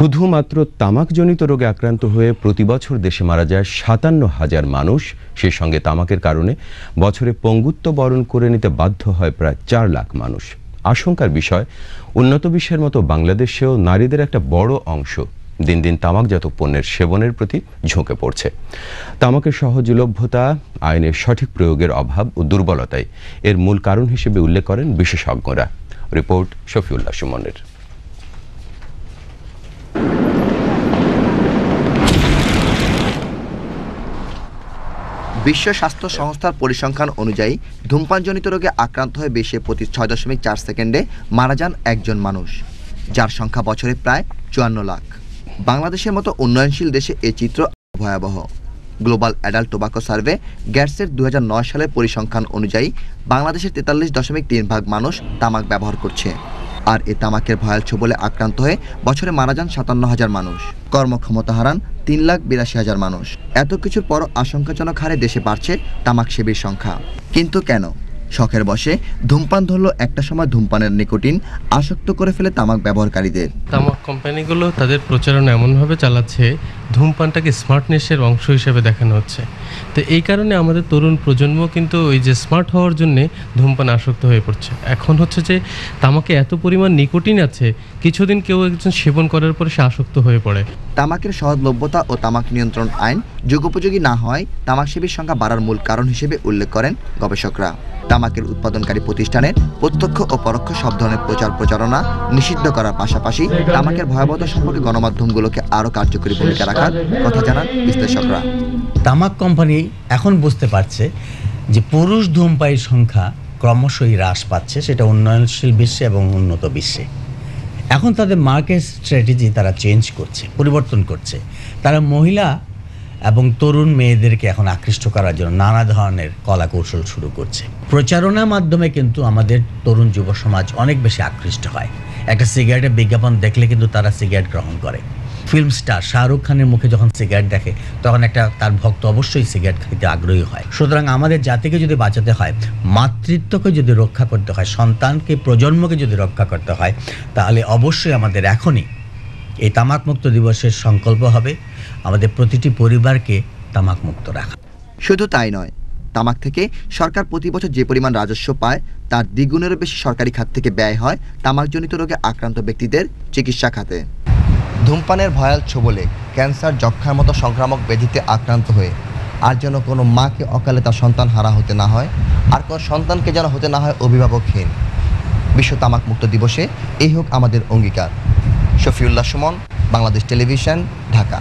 শুধুমাত্র তামাকজনিত রোগে আক্রান্ত হয়ে প্রতি বছর দেশে মারা যায় ৫৭,০০০ মানুষ। সে সঙ্গে তামাকের কারণে বছরে পঙ্গুত্ব বরণ করে নিতে বাধ্য হয় প্রায় ৪ লাখ মানুষ। আশঙ্কার বিষয়, উন্নত বিশ্বের মতো বাংলাদেশেও নারীদের একটা বড় অংশ দিন দিন তামাকজাত পণ্যের সেবনের প্রতি ঝুঁকে পড়ছে। তামাকের সহজলভ্যতা, আইনের সঠিক প্রয়োগের অভাব ও দুর্বলতাই এর মূল কারণ হিসেবে উল্লেখ করেন বিশেষজ্ঞরা। রিপোর্ট শফিউল্লাহ সুমনের। বিশ্ব স্বাস্থ্য সংস্থার পরিসংখ্যান অনুযায়ী ধূমপানজনিত রোগে আক্রান্ত হয়ে বিশ্বে প্রতি ৬.৪ সেকেন্ডে মারা যান একজন মানুষ, যার সংখ্যা বছরে প্রায় ৫৪ লাখ। বাংলাদেশের মতো উন্নয়নশীল দেশে এই চিত্র ভয়াবহ। গ্লোবাল অ্যাডাল্ট টোবাকো সার্ভে গ্যাটসের ২০০৯ সালের পরিসংখ্যান অনুযায়ী বাংলাদেশের ৪৩.৩ ভাগ মানুষ তামাক ব্যবহার করছে, আর এই তামাকের ভয়াল ছোবলে আক্রান্ত হয়ে বছরে মারা যান ৫৭,০০০ মানুষ, কর্মক্ষমতা হারান ৩,৮২,০০০ মানুষ। এত কিছুর পরও আশঙ্কাজনক হারে দেশে বাড়ছে তামাক সেবীর সংখ্যা। কিন্তু কেন? শখের বশে ধূমপান ধরল একটা সময় ধূমপানের নিকোটিন আসক্ত করে ফেলে তামাক ব্যবহারকারীদের। তামাক কোম্পানিগুলো তাদের প্রচারণা এমনভাবে চালাচ্ছে, ধূমপানটাকে স্মার্টনেসের অংশ হিসেবে দেখানো হচ্ছে। তো এই কারণে আমাদের তরুণ প্রজন্ম কিন্তু ওই যে স্মার্ট হওয়ার জন্যে ধূমপান আসক্ত হয়ে পড়ছে। এখন হচ্ছে যে তামাকে এত পরিমাণ নিকোটিন আছে, কিছুদিন কেউ একজন সেবন করার পরে সে আসক্ত হয়ে পড়ে। তামাকের সহজলভ্যতা ও তামাক নিয়ন্ত্রণ আইন যুগোপযোগী না হয় তামাক সেবীর সংখ্যা বাড়ার মূল কারণ হিসেবে উল্লেখ করেন গবেষকরা। তামাকের উৎপাদনকারী প্রতিষ্ঠানের প্রত্যক্ষ ও পরোক্ষ সব ধরনের প্রচারণা নিষিদ্ধ করার পাশাপাশি তামাকের ভয়াবহতা সম্পর্কে গণমাধ্যমগুলোকে আরও কার্যকরী ভূমিকা রাখার কথা জানান বিশ্লেষকরা। তামাক কোম্পানি এখন বুঝতে পারছে যে পুরুষ ধূমপায়ীর সংখ্যা ক্রমশই হ্রাস পাচ্ছে, সেটা উন্নয়নশীল বিশ্বে এবং উন্নত বিশ্বে। এখন তাদের মার্কেট স্ট্র্যাটেজি তারা চেঞ্জ করছে, পরিবর্তন করছে। তারা মহিলা এবং তরুণ মেয়েদেরকে এখন আকৃষ্ট করার জন্য নানা ধরনের কলা কৌশল শুরু করছে। প্রচারণার মাধ্যমে কিন্তু আমাদের তরুণ যুব সমাজ অনেক বেশি আকৃষ্ট হয়। একটা সিগারেটের বিজ্ঞাপন দেখলে কিন্তু তারা সিগারেট গ্রহণ করে। ফিল্ম স্টার শাহরুখ খানের মুখে যখন সিগারেট দেখে, তখন একটা তার ভক্ত অবশ্যই সিগারেট খেতে আগ্রহী হয়। সুতরাং আমাদের জাতিকে যদি বাঁচাতে হয়, মাতৃত্বকে যদি রক্ষা করতে হয়, সন্তানকে প্রজন্মকে যদি রক্ষা করতে হয়, তাহলে অবশ্যই আমাদের এখনই এই তামাকমুক্ত দিবসের সংকল্প হবে আমাদের প্রতিটি পরিবারকে তামাকমুক্ত রাখা। শুধু তাই নয়, তামাক থেকে সরকার প্রতি বছর যে পরিমাণ রাজস্ব পায় তার দ্বিগুণেরও বেশি সরকারি খাত থেকে ব্যয় হয় তামাকজনিত রোগে আক্রান্ত ব্যক্তিদের চিকিৎসা খাতে। ধূমপানের ভয়াল ছোবলে ক্যান্সার, যক্ষ্মার মতো সংক্রামক ব্যাধিতে আক্রান্ত হয়ে আর যেন কোনো মাকে অকালে তার সন্তান হারা হতে না হয়, আর কোনো সন্তানকে যেন হতে না হয় অভিভাবকহীন। বিশ্ব তামাকমুক্ত দিবসে এই হোক আমাদের অঙ্গীকার। শফিউল্লাহ সুমন, বাংলাদেশ টেলিভিশন, ঢাকা।